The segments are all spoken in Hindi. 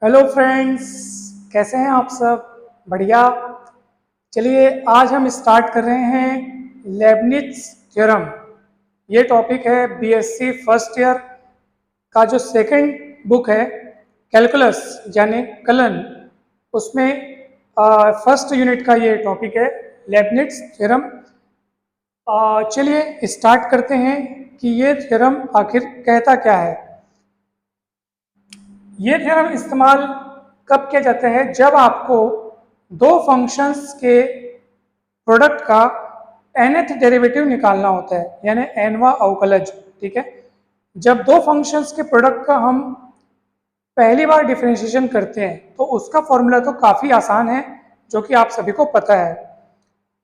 हेलो फ्रेंड्स, कैसे हैं आप सब? बढ़िया। चलिए आज हम स्टार्ट कर रहे हैं लेबनिज थ्योरम। ये टॉपिक है बीएससी फर्स्ट ईयर का जो सेकंड बुक है कैलकुलस यानी कलन, उसमें फर्स्ट यूनिट का ये टॉपिक है लेबनिज थ्योरम। चलिए स्टार्ट करते हैं कि ये थ्योरम आखिर कहता क्या है। ये थ्योरम इस्तेमाल कब किया जाता है? जब आपको दो फंक्शंस के प्रोडक्ट का nth डेरिवेटिव निकालना होता है, यानी nवां अवकलज। ठीक है, जब दो फंक्शंस के प्रोडक्ट का हम पहली बार डिफरेंशिएशन करते हैं तो उसका फॉर्मूला तो काफ़ी आसान है, जो कि आप सभी को पता है।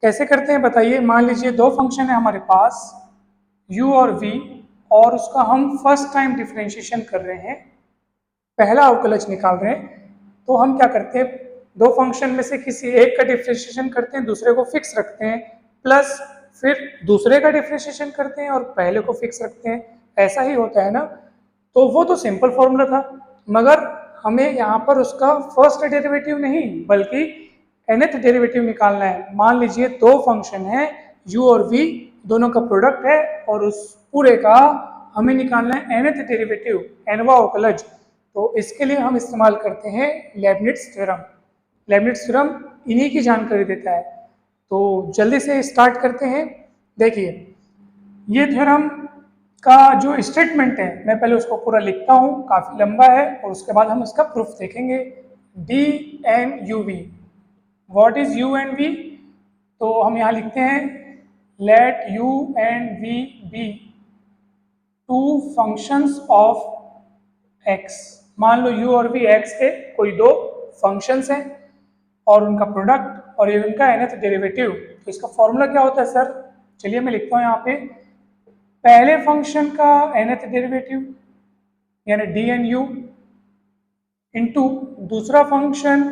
कैसे करते हैं बताइए? मान लीजिए दो फंक्शन है हमारे पास u और v, और उसका हम फर्स्ट टाइम डिफरेंशिएशन कर रहे हैं, पहला अवकलज निकाल रहे हैं। तो हम क्या करते हैं, दो फंक्शन में से किसी एक का डिफरेंशिएशन करते हैं, दूसरे को फिक्स रखते हैं, प्लस फिर दूसरे का डिफरेंशिएशन करते हैं और पहले को फिक्स रखते हैं। ऐसा ही होता है ना? तो वो तो सिंपल फॉर्मूला था, मगर हमें यहाँ पर उसका फर्स्ट डेरिवेटिव नहीं बल्कि nth डेरिवेटिव निकालना है। मान लीजिए दो फंक्शन है u और v, दोनों का प्रोडक्ट है और उस पूरे का हमें निकालना है nth डेरिवेटिव, nवां अवकलज। तो इसके लिए हम इस्तेमाल करते हैं लेबनिज थ्योरम। लेबनिज थ्योरम इन्हीं की जानकारी देता है। तो जल्दी से स्टार्ट करते हैं। देखिए ये थ्योरम का जो स्टेटमेंट है, मैं पहले उसको पूरा लिखता हूँ, काफ़ी लंबा है, और उसके बाद हम इसका प्रूफ देखेंगे। D N U V, what is U and V? तो हम यहाँ लिखते हैं let U and V be two functions of X. मान लो u और v x के कोई दो फंक्शंस हैं और उनका प्रोडक्ट और ये उनका nth डेरिवेटिव। तो इसका फॉर्मूला क्या होता है सर? चलिए मैं लिखता हूँ यहाँ पे, पहले फंक्शन का nth डेरिवेटिव यानी डी एन यू इंटू दूसरा फंक्शन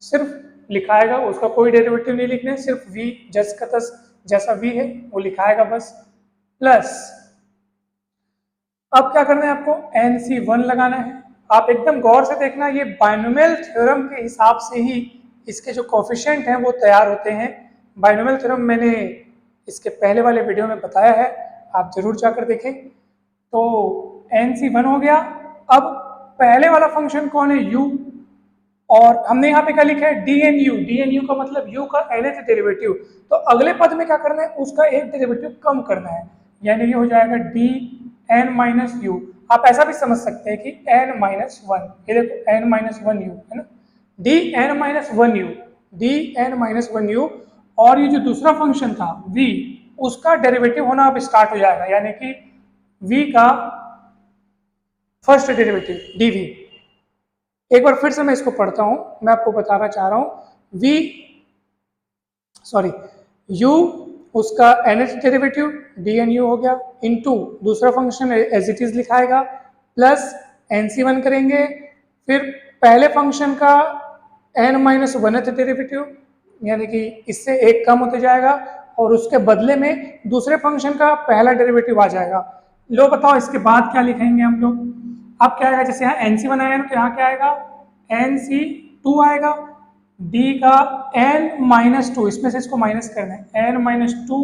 सिर्फ लिखाएगा, उसका कोई डेरिवेटिव नहीं लिखने, सिर्फ v जस का तस जैसा v है वो लिखाएगा बस, प्लस अब क्या करना है आपको, NC1 लगाना है। आप एकदम गौर से देखना, ये बाइनोमियल थ्योरम के हिसाब से ही इसके जो कोफिशिएंट हैं वो तैयार होते हैं। बाइनोमियल थ्योरम मैंने इसके पहले वाले वीडियो में बताया है, आप जरूर जाकर देखें। तो NC1 हो गया। अब पहले वाला फंक्शन कौन है? u, और हमने यहाँ पे क्या लिखा है? डी एन यू का मतलब u का nth डेरिवेटिव। तो अगले पद में क्या करना है, उसका एक डेरिवेटिव कम करना है, यानी ये हो जाएगा डी एन माइनस यू। आप ऐसा भी समझ सकते हैं कि n माइनस वन, ये देखो n माइनस वन यू है ना, D N minus one U, D N minus one U. और ये जो दूसरा फंक्शन था v, उसका डेरिवेटिव होना अब स्टार्ट हो जाएगा, यानी कि v का फर्स्ट डेरिवेटिव dv। एक बार फिर से मैं इसको पढ़ता हूं, मैं आपको बताना चाह रहा हूं, u उसका nth derivative D N U हो गया, इनटू दूसरा फंक्शन एज इट इज लिखाएगा, प्लस NC1 करेंगे, फिर पहले फंक्शन का n माइनस वनथ डेरिवेटिव, यानी कि इससे एक कम होते जाएगा, और उसके बदले में दूसरे फंक्शन का पहला डेरिवेटिव आ जाएगा। लो बताओ इसके बाद क्या लिखेंगे हम लोग? अब क्या आएगा, जैसे यहाँ NC1 आया ना, तो यहाँ क्या आएगा, NC2 आएगा, d का n माइनस टू, इसमें से इसको माइनस करना है, n minus two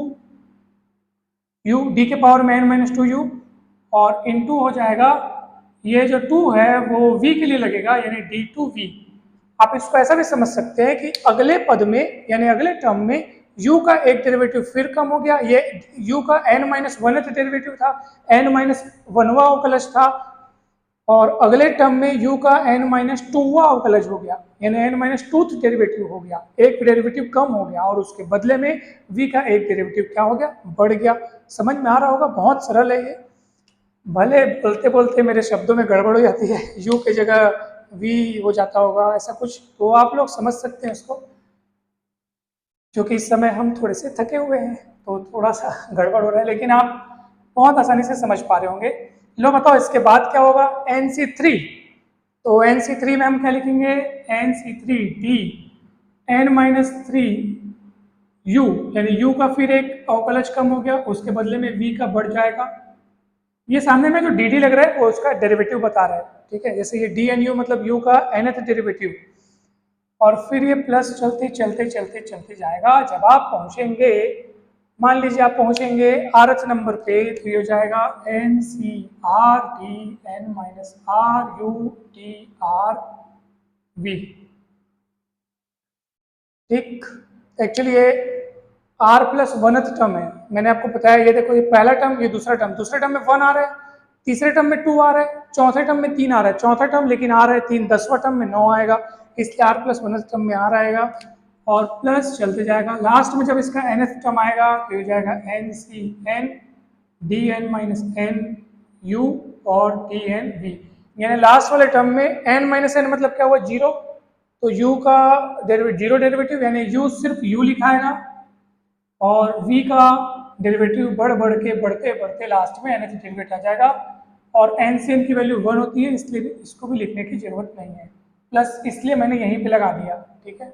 U, D के पावर में n माइनस टू यू, और इनटू हो जाएगा, ये जो 2 है वो v के लिए लगेगा, यानी d2v। आप इसको ऐसा भी समझ सकते हैं कि अगले पद में यानी अगले टर्म में u का एक डेरिवेटिव फिर कम हो गया, ये u का n माइनस वनथ डेरिवेटिव था, n माइनस वनवा अवकलज था, और अगले टर्म में u का n माइनस टूवा अवकलज हो गया, यानी n माइनस टूथ डेरिवेटिव हो गया, एक डेरिवेटिव कम हो गया, और उसके बदले में v का एक डेरिवेटिव क्या हो गया, बढ़ गया। समझ में आ रहा होगा, बहुत सरल है ये। भले बोलते बोलते मेरे शब्दों में गड़बड़ हो जाती है, u की जगह v हो जाता होगा ऐसा कुछ, तो आप लोग समझ सकते हैं इसको, क्योंकि इस समय हम थोड़े से थके हुए हैं तो थोड़ा सा गड़बड़ हो रहा है, लेकिन आप बहुत आसानी से समझ पा रहे होंगे। लो बताओ इसके बाद क्या होगा, NC3। तो NC3 में हम क्या लिखेंगे, NC3 d n minus three you, यानी u का फिर एक अवकलज कम हो गया, उसके बदले में v का बढ़ जाएगा, ये सामने में जो डी डी लग रहा है वो उसका डेरिवेटिव बता रहा है, ठीक है। जैसे ये डी एन यू मतलब यू का nth डेरिवेटिव, और फिर ये प्लस चलते चलते चलते चलते जाएगा। जब आप पहुंचेंगे, मान लीजिए आप पहुंचेंगे rth नंबर पे, तो ये हो जाएगा N C R D N minus R U T R V, ठीक। एक्चुअली ये r प्लस वनथ टर्म है, मैंने आपको बताया। ये देखो, ये पहला टर्म, ये दूसरा टर्म, दूसरे टर्म में 1 आ रहा है, तीसरे टर्म में 2 आ रहा है, चौथे टर्म में 3 आ रहा है, चौथा टर्म लेकिन आ रहा है 3, 10वां टर्म में 9 आएगा, इसलिए r प्लस वनथ टर्म में r आएगा और प्लस चलते जाएगा। लास्ट में जब इसका nth टर्म आएगा तो हो जाएगा N C N D N minus N U और डी एन वी, यानी लास्ट वाले टर्म में n माइनस एन मतलब क्या हुआ, 0, तो u का जीरो डेरिवेटिव, यानी u सिर्फ u लिखाएगा और v का डेरिवेटिव बढ़ बढ़ के बढ़ते बढ़ते लास्ट में nth डेरिवेटिव आ जाएगा, और n से n की वैल्यू 1 होती है, इसलिए इसको भी लिखने की जरूरत नहीं है, प्लस इसलिए मैंने यहीं पे लगा दिया, ठीक है।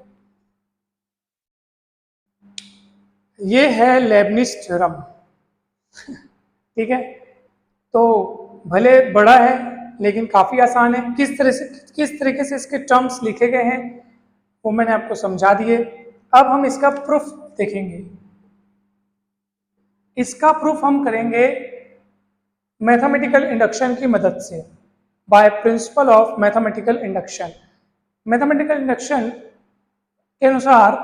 ये है लेबनिज थ्योरम, ठीक है। तो भले बड़ा है लेकिन काफ़ी आसान है। किस तरीके से इसके टर्म्स लिखे गए हैं वो मैंने आपको समझा दिए। अब हम इसका प्रूफ देखेंगे। इसका प्रूफ हम करेंगे मैथमेटिकल इंडक्शन की मदद से, by principle of mathematical induction. Mathematical induction के अनुसार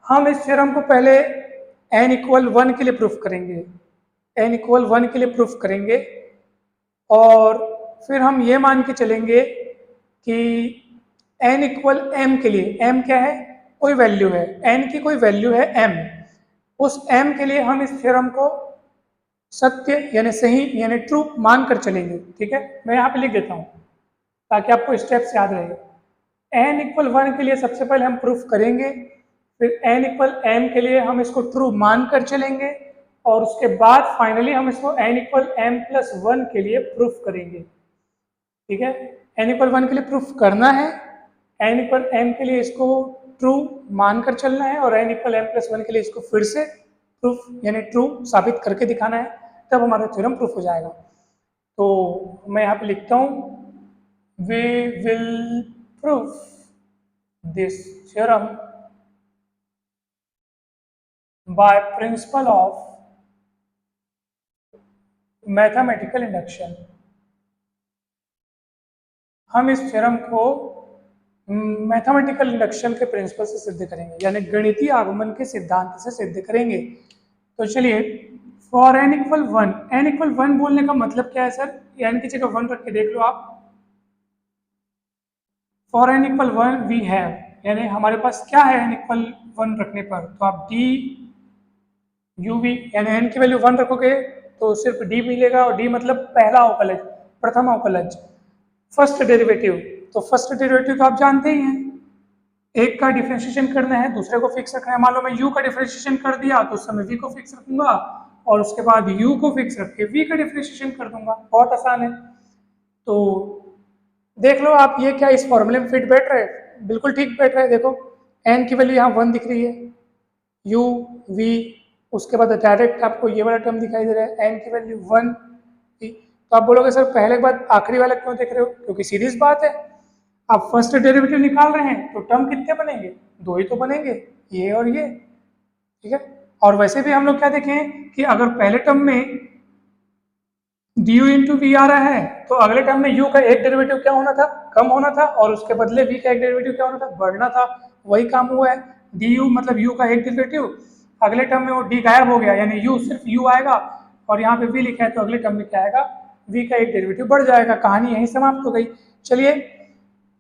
हम इस थ्योरम को पहले n इक्वल 1 के लिए प्रूफ करेंगे, n इक्वल 1 के लिए प्रूफ करेंगे, और फिर हम ये मान के चलेंगे कि n इक्वल m के लिए, m क्या है, कोई वैल्यू है, n की कोई वैल्यू है m, उस m के लिए हम इस थ्योरम को सत्य यानी सही यानी ट्रू मान कर चलेंगे, ठीक है। मैं यहाँ पे लिख देता हूँ ताकि आपको स्टेप्स याद रहे। n इक्वल 1 के लिए सबसे पहले हम प्रूफ करेंगे, फिर n इक्वल m के लिए हम इसको ट्रू मान कर चलेंगे, और उसके बाद फाइनली हम इसको n इक्वल m प्लस 1 के लिए प्रूफ करेंगे, ठीक है। n इक्वल 1 के लिए प्रूफ करना है, n इक्वल m के लिए इसको ट्रू मान कर चलना है, और n इक्वल m प्लस 1 के लिए इसको फिर से प्रूफ यानी ट्रू साबित करके दिखाना है, तब हमारा थ्योरम प्रूफ हो जाएगा। तो मैं यहाँ पे लिखता हूँ, we will prove this theorem by principle of mathematical induction. हम इस थ्योरम को मैथमेटिकल इंडक्शन के प्रिंसिपल से सिद्ध करेंगे, यानी गणितीय आगमन के सिद्धांत से सिद्ध करेंगे। तो चलिए, for n equal 1, n equal 1 बोलने का मतलब क्या है सर, n की जगह 1 रख के देख लो आप। For n equal 1 we have, यानी हमारे पास क्या है n इक्वल 1 रखने पर, तो आप d u v, यानी n की वैल्यू 1 रखोगे तो सिर्फ d मिलेगा, और d मतलब पहला अवकलज, प्रथम अवकलज, फर्स्ट डेरिवेटिव। तो फर्स्ट डेरिवेटिव तो आप जानते ही हैं, एक का डिफरेंशिएशन करना है, दूसरे को फिक्स रखना है। मान लो मैं u का डिफरेंशिएशन कर दिया तो उस समय v को फिक्स रखूंगा, और उसके बाद u को फिक्स रख के v का डिफरेंशिएशन कर दूंगा। बहुत आसान है। तो देख लो आप, ये क्या इस फॉर्मूले में फिट बैठ रहा है, बिल्कुल ठीक बैठ रहा है। देखो n की वैल्यू यहाँ 1 दिख रही है, u v, उसके बाद डायरेक्ट आपको ये वाला टर्म दिखाई दे रहा है, n की वैल्यू 1। तो आप बोलोगे सर पहले के बाद आखिरी वाला क्यों देख रहे हो, क्योंकि सीरीज बात है, आप फर्स्ट डेरिवेटिव निकाल रहे हैं तो टर्म कितने बनेंगे, 2 ही तो बनेंगे, ये और ये, ठीक है। और वैसे भी हम लोग क्या देखें कि अगर पहले टर्म में du इंटू वी आ रहा है तो अगले टर्म में u का एक डेरिवेटिव क्या होना था, कम होना था, और उसके बदले v का एक डेरिवेटिव क्या होना था, बढ़ना था। वही काम हुआ है, du मतलब u का एक डेरिवेटिव, अगले टर्म में वो d गायब हो गया, यानी u सिर्फ u आएगा, और यहाँ पे v लिखा है तो अगले टर्म में क्या आएगा, v का एक डेरिवेटिव बढ़ जाएगा। कहानी यहीं समाप्त हो गई। चलिए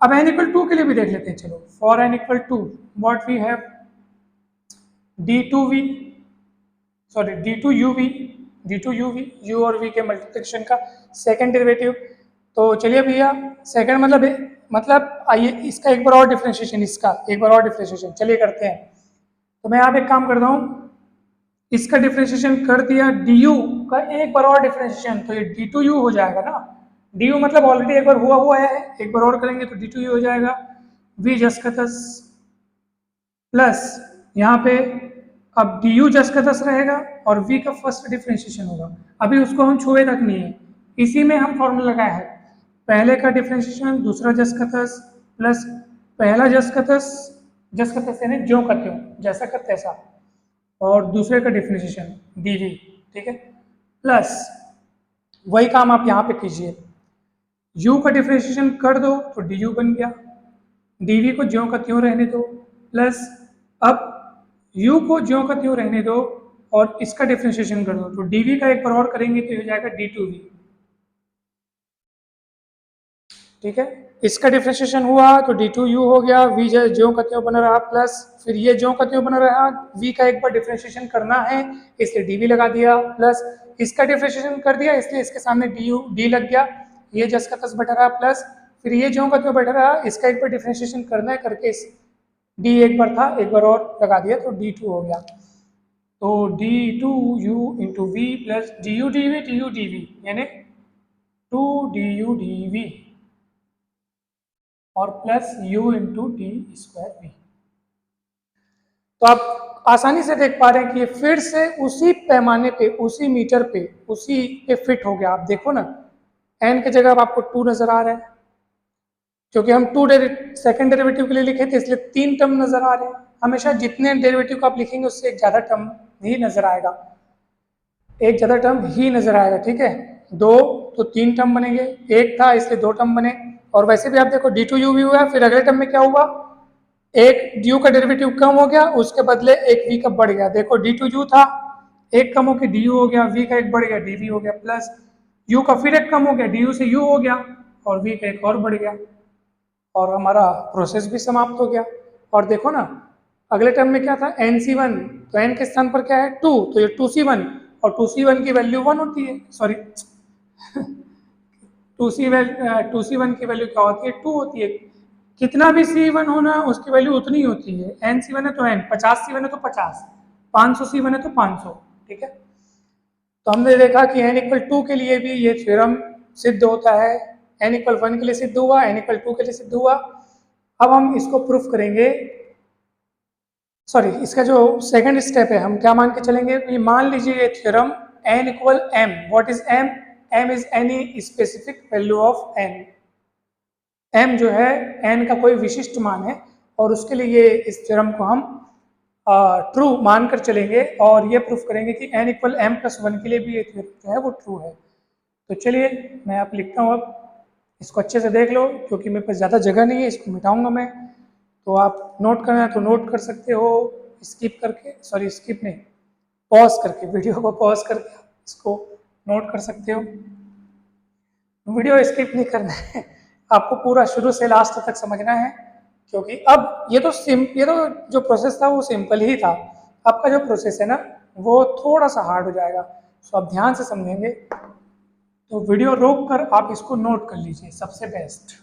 अब n इक्वल 2 के लिए भी देख लेते हैं। चलो, for n equal 2 what we have, d2v sorry d2uv, d2uv, u और v के मल्टीप्लिकेशन का सेकंड डेरिवेटिव। तो चलिए भैया, सेकंड मतलब आइए इसका एक बार और डिफरेंशिएशन, इसका एक बार और डिफरेंशिएशन चलिए करते हैं। तो मैं यहाँ पे एक काम करता हूँ, इसका डिफरेंशिएशन कर दिया, du का एक बार और डिफरेंशिएशन, तो ये d2u हो जाएगा ना। du मतलब ऑलरेडी एक बार हुआ है, एक बार और करेंगे तो d2u हो जाएगा, v जस का तस प्लस यहाँ पे अब du जस का तस रहेगा और v का फर्स्ट डिफरेंशिएशन होगा। अभी उसको हम छुए तक नहीं है, इसी में हम फॉर्मूला लगाए हैं, पहले का डिफरेंशिएशन दूसरा जसकतस प्लस पहला जसकतस यानी ज्यों का त्यों, जैसा का तैसा, और दूसरे का डिफरेंशिएशन डीवी, ठीक है, प्लस वही काम आप यहाँ पे कीजिए, u का डिफरेंशिएशन कर दो तो du बन गया, dv को ज्यों का त्यों रहने दो, प्लस अब u को ज्यों का त्यों रहने दो और इसका डिफरेंशिएशन कर दो, तो dv का एक बार और करेंगे तो हो जाएगा d2v, ठीक है, इसका डिफरेंशिएशन हुआ तो d2u हो गया, v ज्यों का त्यों बना रहा, प्लस फिर ये ज्यों का त्यों बना रहा, v का एक बार डिफरेंशिएशन करना है इसलिए dv लगा दिया, प्लस इसका डिफरेंशिएशन कर दिया इसलिए इसके सामने d लग गया, ये जस का तस बैठा रहा, प्लस फिर ये ज्यों का त्यों बैठा रहा, इसका एक बार डिफरेंशिएशन करना है करके इस d एक बार था एक बार और लगा दिया तो d2 हो गया, तो d2u into V plus du dv यानी 2du dv और plus u into D square V. तो आप आसानी से देख पा रहे हैं कि ये फिर से उसी पैमाने पे, उसी मीटर पे, उसी पे फिट हो गया। आप देखो ना, n की जगह अब आपको 2 नजर आ रहा है, क्योंकि हम सेकंड डेरिवेटिव के लिए लिखे थे इसलिए 3 टर्म नजर आ रहे हैं। हमेशा जितने डेरिवेटिव को आप लिखेंगे उससे एक ज्यादा टर्म ही नजर आएगा, एक ज्यादा टर्म ही नजर आएगा, ठीक है, 2 तो 3 टर्म बनेंगे, एक था इसलिए 2 टर्म बने, और वैसे भी आप देखो d2u भी हुआ, फिर अगले टर्म में क्या हुआ, एक du का डेरिवेटिव कम हो गया, उसके बदले एक v का बढ़ गया, देखो d2u था, एक कम होकर du हो गया, v का एक बढ़ गया dv हो गया, प्लस u का फिर एक कम हो गया, du से u हो गया और v का एक और बढ़ गया, और हमारा प्रोसेस भी समाप्त हो गया। और देखो ना अगले टर्म में क्या था, nc1, तो n के स्थान पर क्या है 2, तो ये 2c1, और 2c1 की वैल्यू 1 होती है, सॉरी 2c1 की वैल्यू क्या होती है, 2 होती है, कितना भी c1 होना उसकी वैल्यू उतनी ही होती है, nc1 है तो n, 50c1 है तो 50, 500c1 है तो 500, ठीक है। तो हमने देखा कि n इक्वल 2 के लिए भी ये थ्योरम सिद्ध होता है, n इक्वल 1 के लिए सिद्ध हुआ, n इक्वल 2 के लिए सिद्ध हुआ। अब हम इसको प्रूफ करेंगे, सॉरी इसका जो सेकंड स्टेप है हम क्या मान के चलेंगे, ये मान लीजिए ये theorem n equal m, what is m, m is any specific value of n, m जो है n का कोई विशिष्ट मान है, और उसके लिए ये इस थ्योरम को हम ट्रू मानकर चलेंगे और ये प्रूफ करेंगे कि n इक्वल m प्लस 1 के लिए भी ये थ्योरम जो है वो ट्रू है। तो चलिए मैं आप लिखता हूँ, अब इसको अच्छे से देख लो क्योंकि मेरे पास ज़्यादा जगह नहीं है, इसको मिटाऊंगा मैं, तो आप नोट करना है तो नोट कर सकते हो, स्किप करके, सॉरी स्किप नहीं, पॉज करके, वीडियो को पॉज करके इसको नोट कर सकते हो, वीडियो स्किप नहीं करना है, आपको पूरा शुरू से लास्ट तक समझना है, क्योंकि अब ये तो जो प्रोसेस था वो सिंपल ही था, आपका जो प्रोसेस है ना वो थोड़ा सा हार्ड हो जाएगा, तो आप ध्यान से समझेंगे, तो वीडियो रोक कर आप इसको नोट कर लीजिए, सबसे बेस्ट,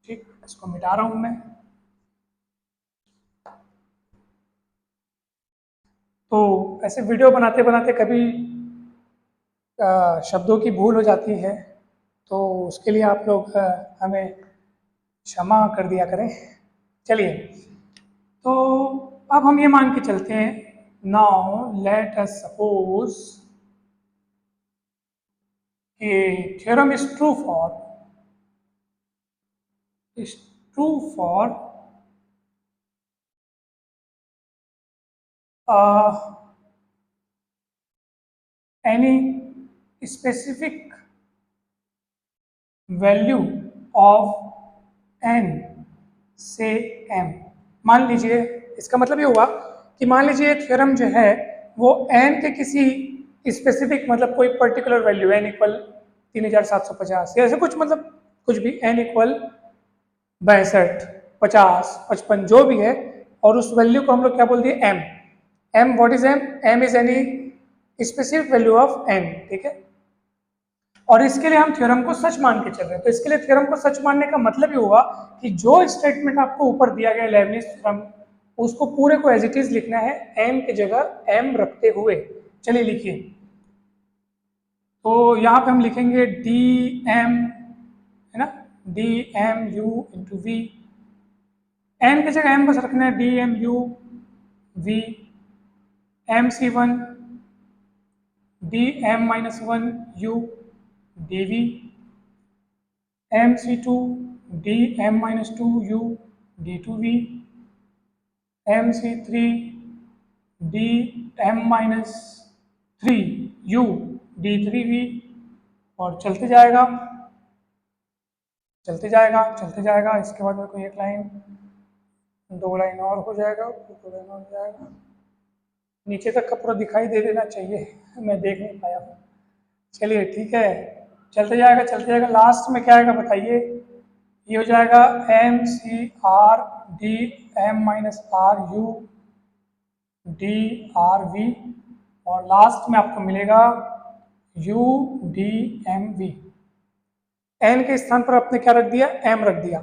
ठीक, इसको मिटा रहा हूं मैं। तो ऐसे वीडियो बनाते बनाते कभी शब्दों की भूल हो जाती है, तो उसके लिए आप लोग हमें क्षमा कर दिया करें। चलिए, तो अब हम ये मान के चलते हैं, नाउ लेट अस सपोज कि theorem is true for any specific value of n से m। मान लीजिए, इसका मतलब ये हुआ कि मान लीजिए थ्योरम जो है वो n के किसी स्पेसिफिक, मतलब कोई पर्टिकुलर वैल्यू n इक्वल 3750 या ऐसे कुछ, मतलब कुछ भी, n इक्वल 62, 50, 55 जो भी है, और उस वैल्यू को हम लोग क्या बोल दिए, m, m what is m, m is any specific value of n, ठीक है, और इसके लिए हम थ्योरम को सच मान के चल रहे हैं। तो इसके लिए थ्योरम को सच मानने का मतलब ये हुआ कि जो स्टेटमेंट आपको ऊपर दिया गया लेबनिज थ्योरम, उसको पूरे को एज इट इज लिखना है m की जगह m रखते हुए। चलिए लिखिए, तो यहाँ पे हम लिखेंगे dm, है ना, dmu इंटू v, n की जगह m बस रखना है, dmu v mc1 dm-1 u D V, M C two D M minus two U D two V, M C three D M minus three U D three V, और चलते जाएगा चलते जाएगा चलते जाएगा। इसके बाद मेरे को एक लाइन, दो लाइन और हो जाएगा, दो लाइन और हो जाएगा, नीचे तक का पूरा दिखाई दे देना चाहिए, मैं देख नहीं पाया हूँ। चलिए ठीक है, चलते जाएगा चलते जाएगा। लास्ट में क्या आएगा बताइए, ये हो जाएगा M C R D M minus R U D R V, और लास्ट में आपको मिलेगा U D M V. N के स्थान पर आपने क्या रख दिया, एम रख दिया।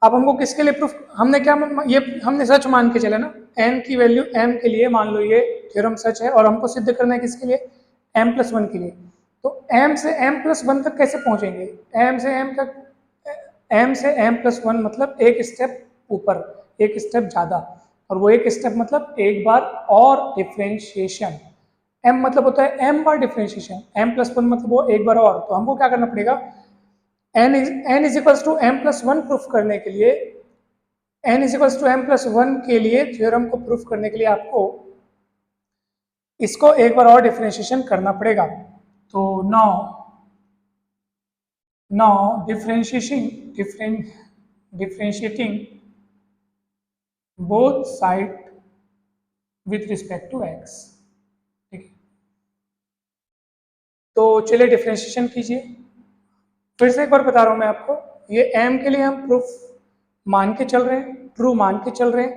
अब हमको किसके लिए प्रूफ, हमने क्या, ये हमने सच मान के चले ना, एन की वैल्यू एम के लिए मान लो ये थ्योरम सच है, और हमको सिद्ध करना है किसके लिए, एम प्लस वन के लिए। तो एम से एम प्लस वन तक कैसे पहुंचेंगे, एम से एम तक, एम से एम प्लस वन मतलब एक स्टेप ऊपर, एक स्टेप ज़्यादा, और वो एक स्टेप मतलब एक बार और डिफ्रेंशिएशन। एम मतलब होता है एम बार डिफ्रेंशिएशन, एम प्लस वन मतलब वो एक बार और। तो हमको क्या करना पड़ेगा, N is equals to M plus one proof करने के लिए, N is equals to M plus one के लिए थ्योरम को प्रूफ करने के लिए आपको इसको एक बार और डिफ्रेंशिएशन करना पड़ेगा। तो now differentiating both side with respect to X. ठीक है, तो चलिए डिफ्रेंशिएशन कीजिए। फिर से एक बार बता रहा हूं मैं आपको, ये m के लिए हम प्रूफ मान के चल रहे हैं, ट्रू मान के चल रहे हैं।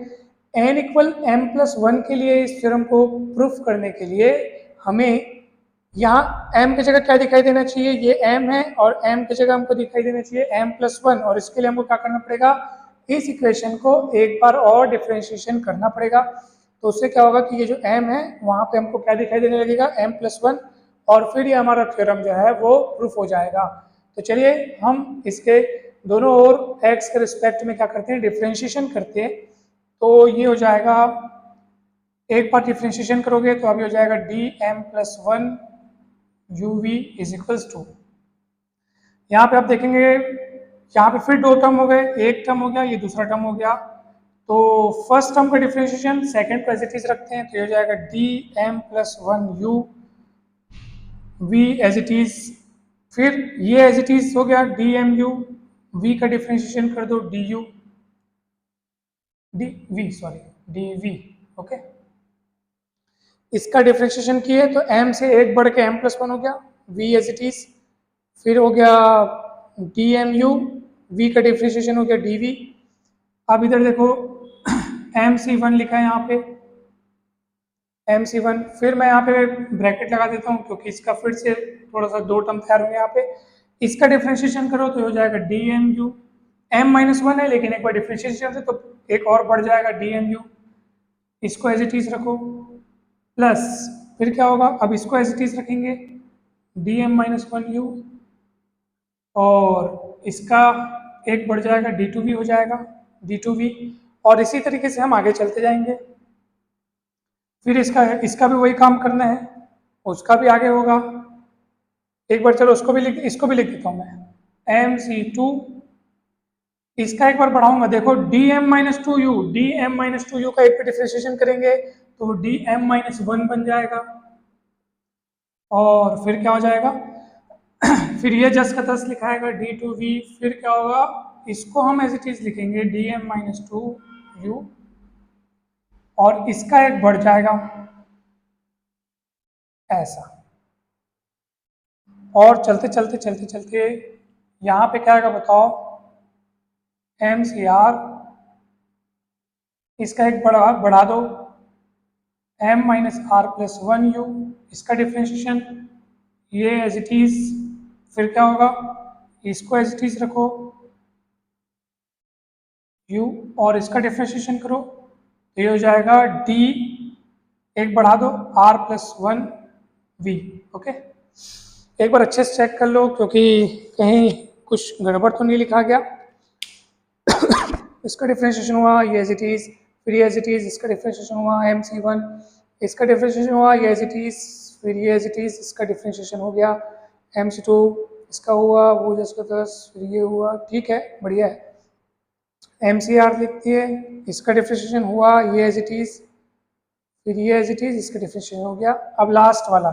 n equal M plus one के लिए इस थ्योरम को प्रूफ करने के लिए हमें यहाँ m की जगह क्या दिखाई देना चाहिए, ये m है, और m की जगह हमको दिखाई देना चाहिए m प्लस वन, और इसके लिए हमको क्या करना पड़ेगा, इस इक्वेशन को एक बार और डिफ्रेंशिएशन करना पड़ेगा। तो उससे क्या होगा कि ये जो m है वहाँ पे हमको क्या दिखाई देने लगेगा, m प्लस वन, और फिर ये हमारा थ्योरम जो है वो प्रूफ हो जाएगा। तो चलिए हम इसके दोनों ओर x के रिस्पेक्ट में क्या करते हैं, डिफ्रेंशिएशन करते हैं। तो ये हो जाएगा, एक बार डिफ्रेंशिएशन करोगे तो अभी हो जाएगा D M plus one U V is equals to, यहाँ पे आप देखेंगे यहाँ पे फिर दो टर्म हो गए, एक टर्म हो गया, ये दूसरा टर्म हो गया। तो फर्स्ट टर्म का डिफ्रेंशिएशन सेकंड को एज इट इज रखते हैं, तो ये हो जाएगा D M plus one U V as it is, फिर ये एज इट इज हो गया डी एम यू, वी का डिफ्रेंशिएशन कर दो D U D V, sorry D V, okay. इसका डिफ्रेंशिएशन किए तो m से एक बढ़ के m प्लस वन हो गया, v एज इट इज, फिर हो गया डी एम यू, v का डिफ्रेंशिएशन हो गया डी वी। अब इधर देखो एम सी वन लिखा है यहाँ पे, एम सी वन, फिर मैं यहाँ पे ब्रैकेट लगा देता हूँ क्योंकि इसका फिर से थोड़ा सा दो टर्म तैयार होंगे यहाँ पे। इसका डिफ्रेंशिएशन करो तो हो जाएगा D M U, M minus one है लेकिन एक बार डिफ्रेंशिएशन से तो एक और बढ़ जाएगा डी एम यू, इसको एज इट इज रखो, प्लस फिर क्या होगा, अब इसको एज इट इज रखेंगे D M minus one U, और इसका एक बढ़ जाएगा डी टू वी हो जाएगा डी टू वी, और इसी तरीके से हम आगे चलते जाएंगे। फिर इसका भी वही काम करना है, उसका भी आगे होगा। एक बार चलो उसको भी इसको भी लिख देता हूँ मैं, एम सी टू, इसका एक बार बढ़ाऊंगा, देखो D M minus two U, D M minus two U का एक पे डिफ्रेंशिएशन करेंगे तो डी एम माइनस वन बन जाएगा, और फिर क्या हो जाएगा फिर ये जस का तस लिखाएगा डी टू वी, फिर क्या होगा, इसको हम एज इट इज लिखेंगे D M minus two U, और इसका एक बढ़ जाएगा ऐसा, और चलते चलते चलते चलते यहाँ पे क्या आएगा बताओ, एम सी आर, इसका एक बढ़ा दो M minus R plus one U, इसका डिफ्रेंशिएशन ये एज इट इज, फिर क्या होगा, इसको एज इट इज रखो यू, और इसका डिफ्रेंशिएशन करो तो ये हो जाएगा डी, एक बढ़ा दो R plus one V, okay. एक बार अच्छे से चेक कर लो क्योंकि कहीं कुछ गड़बड़ तो नहीं लिखा गया। इसका डिफ्रेंशिएशन हुआ ये एज इट इज, फिर ये एज इट इज, इसका डिफ्रेंशिएशन हुआ एम सी वन, इसका डिफ्रेंशिएशन हुआ ये एज इट इज, फिर ये एज इट इज, इसका डिफ्रेंशिएशन हो गया एम सी टू, इसका हुआ, वो 10 का 10, फिर ये हुआ, ठीक है, बढ़िया है। MCR लिखती है, इसका डिफ्रेंशिएशन हुआ, ये एज इट इज, फिर ये एज इट इज, इसका डिफ्रेंशिएशन हो गया। अब लास्ट वाला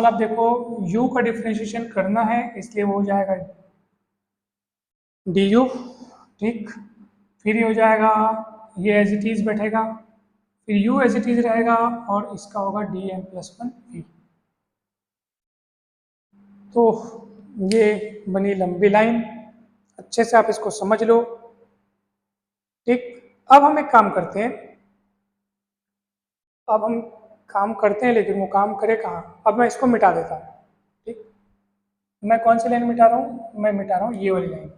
आप देखो, u का डिफ्रेंशिएशन करना है, इसलिए वो हो जाएगा du, ठीक। फिर ये हो जाएगा, ये एज इट इज बैठेगा, फिर u एज इट इज रहेगा, और इसका होगा dm+1v। तो ये बनी लंबी लाइन, अच्छे से आप इसको समझ लो, ठीक। अब हम एक काम करते हैं, लेकिन वो काम करे कहाँ? अब मैं इसको मिटा देता हूँ, ठीक। मैं कौन सी लाइन मिटा रहा हूँ? मैं मिटा रहा हूँ ये वाली लाइन।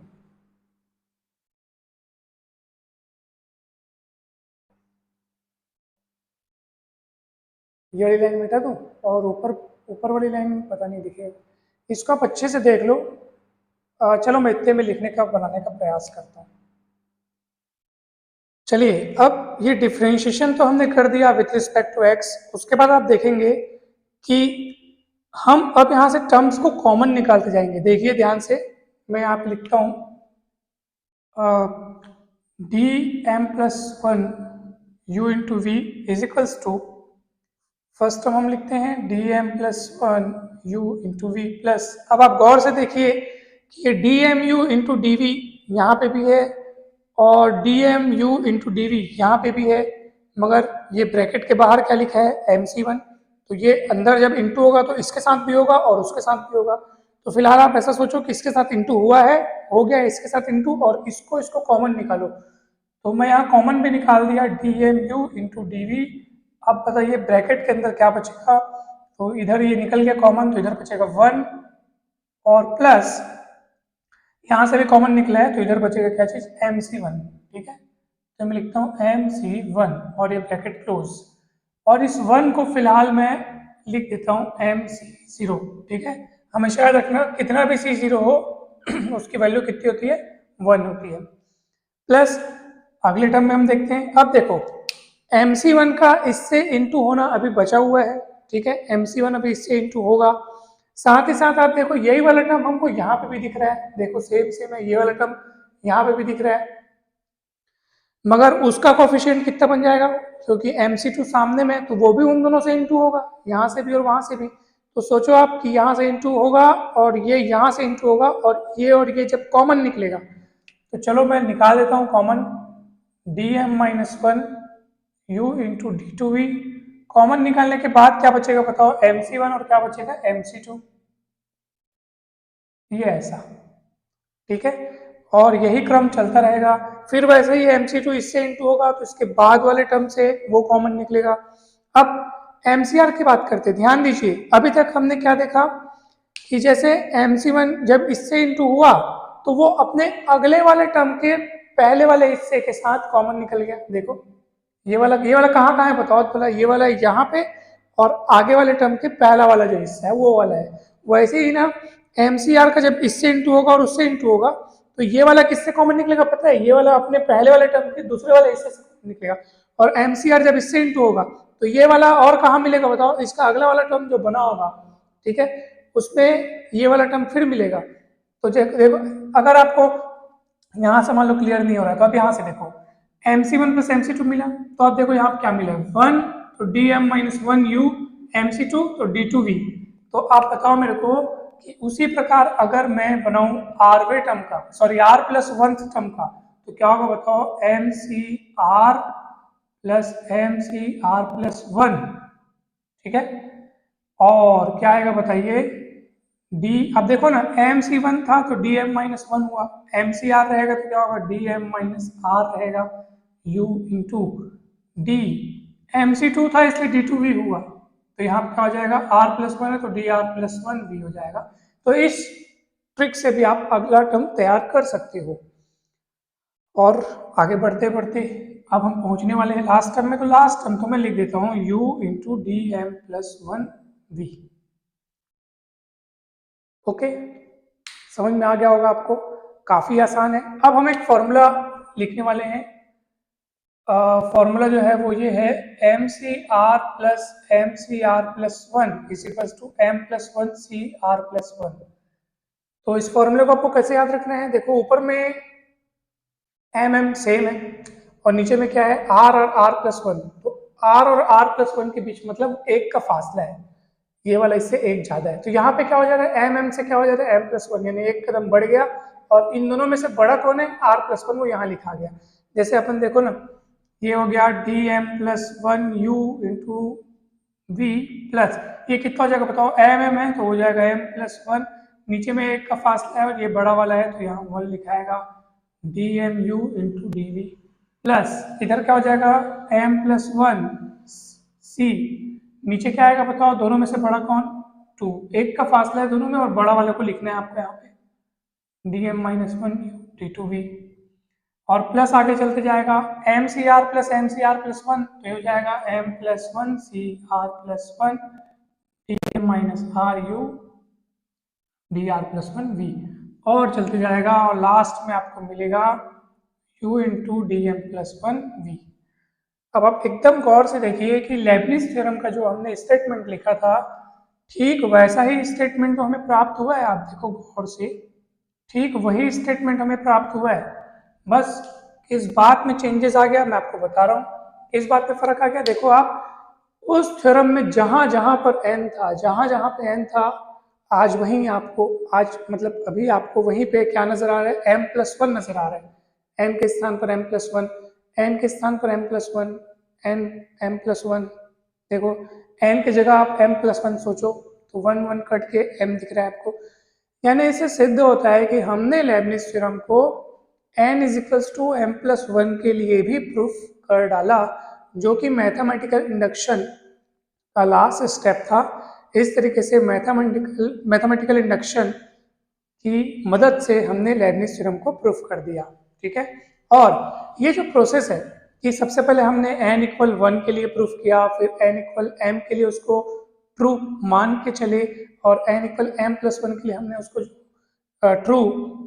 ये वाली लाइन मिटा दूँ, और ऊपर ऊपर वाली लाइन पता नहीं दिखेगा, इसको आप अच्छे से देख लो। चलो मैं इतने में लिखने का बनाने का प्रयास करता हूँ। चलिए, अब ये डिफ्रेंशिएशन तो हमने कर दिया विथ रिस्पेक्ट टू एक्स। उसके बाद आप देखेंगे कि हम अब यहाँ से टर्म्स को कॉमन निकालते जाएंगे। देखिए ध्यान से, मैं यहाँ पे लिखता हूँ dm+1 u into V is equals to, first term हम लिखते हैं dm+1 u into V plus, अब आप गौर से देखिए कि ये dmu इंटू डी वी यहाँ पे भी है, और dmu इंटू डी वी यहाँ पे भी है, मगर ये ब्रैकेट के बाहर क्या लिखा है? mc1। तो ये अंदर जब इंटू होगा तो इसके साथ भी होगा और उसके साथ भी होगा। तो फिलहाल आप ऐसा सोचो कि इसके साथ इंटू हुआ है, हो गया इसके साथ इंटू, और इसको कॉमन निकालो। तो मैं यहाँ कॉमन भी निकाल दिया, dmu इंटू डी वी। अब बताइए ब्रैकेट के अंदर क्या बचेगा? तो इधर ये निकल गया कॉमन, तो इधर बचेगा 1, और प्लस यहाँ से भी कॉमन निकला है, तो इधर बचेगा क्या चीज? mc1, ठीक है। तो मैं लिखता हूँ mc1, और ये ब्रैकेट क्लोज, और इस 1 को फिलहाल मैं लिख देता हूँ mc0, ठीक है। हमेशा याद रखना, कितना भी c0 हो उसकी वैल्यू कितनी होती है? 1 होती है। प्लस अगले टर्म में हम देखते हैं, अब देखो mc1 का इससे इंटू होना अभी बचा हुआ है, ठीक है। mc1 अभी इससे इंटू होगा, साथ ही साथ आप देखो यही वाला टर्म हमको यहाँ पे भी दिख रहा है, देखो सेम सेम है, ये वाला टर्म यहाँ पे भी दिख रहा है, मगर उसका कोफिशिएंट कितना बन जाएगा? क्योंकि mc2 सामने में, तो वो भी उन दोनों से इंटू होगा, यहाँ से भी और वहां से भी। तो सोचो आप कि यहाँ से इंटू होगा और ये यहाँ से इंटू होगा, और ये जब कॉमन निकलेगा, तो चलो मैं निकाल देता हूँ common, dm-1 u into D two V. Common निकालने के बाद क्या बचेगा बताओ? mc1, और क्या बचेगा? mc2, ये ऐसा, ठीक है। और यही क्रम चलता रहेगा, फिर वैसे ही mc2 इससे इंटू होगा, तो इसके बाद वाले टर्म से वो कॉमन निकलेगा। अब mcr की बात करते, ध्यान दीजिए, अभी तक हमने क्या देखा कि जैसे mc1 जब इससे इंटू हुआ, तो वो अपने अगले वाले टर्म के पहले वाले हिस्से के साथ कॉमन निकल गया। देखो ये वाला कहाँ कहाँ है बताओ? बोला ये वाला यहाँ पे, और आगे वाले टर्म के पहला वाला जो हिस्सा है वो वाला है। वैसे ही ना MCR का जब इससे इंटू होगा और उससे इंटू होगा, तो ये वाला किससे कॉमन निकलेगा पता है? ये वाला अपने पहले वाले टर्म के दूसरे वाले हिस्से से निकलेगा। और MCR जब इससे इंटू होगा, तो ये वाला और कहाँ मिलेगा बताओ? इसका अगला वाला टर्म जो बना होगा, ठीक है, उसमें ये वाला टर्म फिर मिलेगा। तो देखो, अगर आपको यहाँ से मान लो क्लियर नहीं हो रहा है, तो आप यहाँ से देखो, mc1 प्लस mc2 मिला, तो आप देखो यहाँ क्या मिला? 1, तो dm-1 u, mc2 तो d2v। तो आप बताओ मेरे को कि उसी प्रकार अगर मैं बनाऊं rवे टर्म का, सॉरी r+1 टर्म का, तो क्या होगा बताओ? mcr प्लस mcr+1, ठीक है। और क्या आएगा बताइए? डी, अब देखो ना mc1 था तो dm-1 हुआ, mcr रहेगा तो क्या होगा? dm-r रहेगा u इंटू डी, mc2 था इसलिए d2v हुआ, तो यहाँ पे क्या हो जाएगा? r+1 है तो dr+1v हो जाएगा। तो इस ट्रिक से भी आप अगला टर्म तैयार कर सकते हो। और आगे बढ़ते बढ़ते अब हम पहुंचने वाले हैं लास्ट टर्म में, तो लास्ट टर्म तो मैं लिख देता हूँ u इंटू dm+1v। ओके, समझ में आ गया होगा आपको, काफी आसान है। अब हम एक फॉर्मूला लिखने वाले हैं फॉर्मूला जो है वो ये है M C R plus 1 is equals to M plus 1 C R plus 1। तो इस फॉर्मूले को आपको कैसे याद रखना है, देखो ऊपर में एम सेम है और नीचे में क्या है आर और आर प्लस 1। तो आर और आर प्लस 1 के बीच मतलब एक का फासला है, ये वाला इससे एक ज्यादा है। तो यहाँ पे क्या हो जा रहा है एम से क्या हो जा रहा है एम प्लस 1, यानी एक कदम बढ़ गया और इन दोनों में से बड़ा कौन है आर प्लस 1, वो यहाँ लिखा गया। जैसे अपन देखो ना, ये हो गया D M plus 1 U into V plus, ये कितना हो जाएगा बताओ, एम है तो हो जाएगा एम प्लस 1, नीचे में एक का फासला है और ये बड़ा वाला है तो यहाँ 1 लिखाएगा D M U into D V plus इधर क्या हो जाएगा एम प्लस 1 सी, नीचे क्या आएगा बताओ, दोनों में से बड़ा कौन 2, एक का फासला है दोनों में और बड़ा वाले को लिखना है आपको यहाँ पे D M minus 1 D two V, और प्लस आगे चलते जाएगा एम सी आर प्लस 1 तो ये हो जाएगा M plus 1 C R plus 1 D M minus R U D R plus 1 V, और चलते जाएगा और लास्ट में आपको मिलेगा u into D M plus 1 V. अब आप एकदम गौर से देखिए कि लेबनिज थ्योरम का जो हमने स्टेटमेंट लिखा था ठीक वैसा ही स्टेटमेंट तो हमें प्राप्त हुआ है। आप देखो गौर से, ठीक वही स्टेटमेंट हमें प्राप्त हुआ है, बस इस बात में चेंजेस आ गया, मैं आपको बता रहा हूँ इस बात में फर्क आ गया। देखो आप उस थ्योरम में जहां जहां पर n था, जहां जहां पे n था, आज वहीं आपको आज मतलब अभी आपको वहीं पे क्या नजर आ रहा है m प्लस 1 नजर आ रहा है, n के स्थान पर m प्लस 1, n के स्थान पर m plus 1, n m plus 1, देखो n की जगह आप m प्लस 1 सोचो तो 1 1 कट के m दिख रहा है आपको। यानी इससे सिद्ध होता है कि हमने लेबनिज थ्योरम को n is equals to m plus 1 के लिए भी प्रूफ कर डाला, जो कि मैथमेटिकल इंडक्शन का लास्ट स्टेप था। इस तरीके से मैथमेटिकल इंडक्शन की मदद से हमने लेबनिज थ्योरम को प्रूफ कर दिया, ठीक है। और ये जो प्रोसेस है कि सबसे पहले हमने n इक्वल 1 के लिए प्रूफ किया, फिर n इक्वल m के लिए उसको ट्रू मान के चले और n इक्वल m प्लस 1 के लिए हमने उसको ट्रू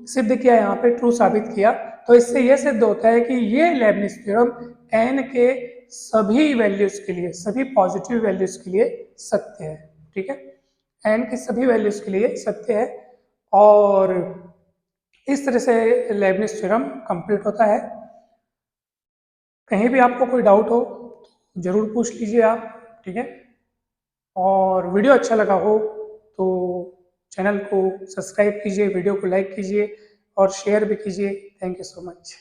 सिद्ध किया, यहाँ पे ट्रू साबित किया। तो इससे यह सिद्ध होता है कि ये लेबनिज थ्योरम n के सभी वैल्यूज के लिए, सभी पॉजिटिव वैल्यूज के लिए सत्य है, ठीक है, n की सभी वैल्यूज के लिए सत्य है। और इस तरह से लेबनिज थ्योरम कंप्लीट होता है। कहीं भी आपको कोई डाउट हो तो जरूर पूछ लीजिए आप, ठीक है। और वीडियो अच्छा लगा हो तो चैनल को सब्सक्राइब कीजिए, वीडियो को लाइक कीजिए और शेयर भी कीजिए। Thank you so much.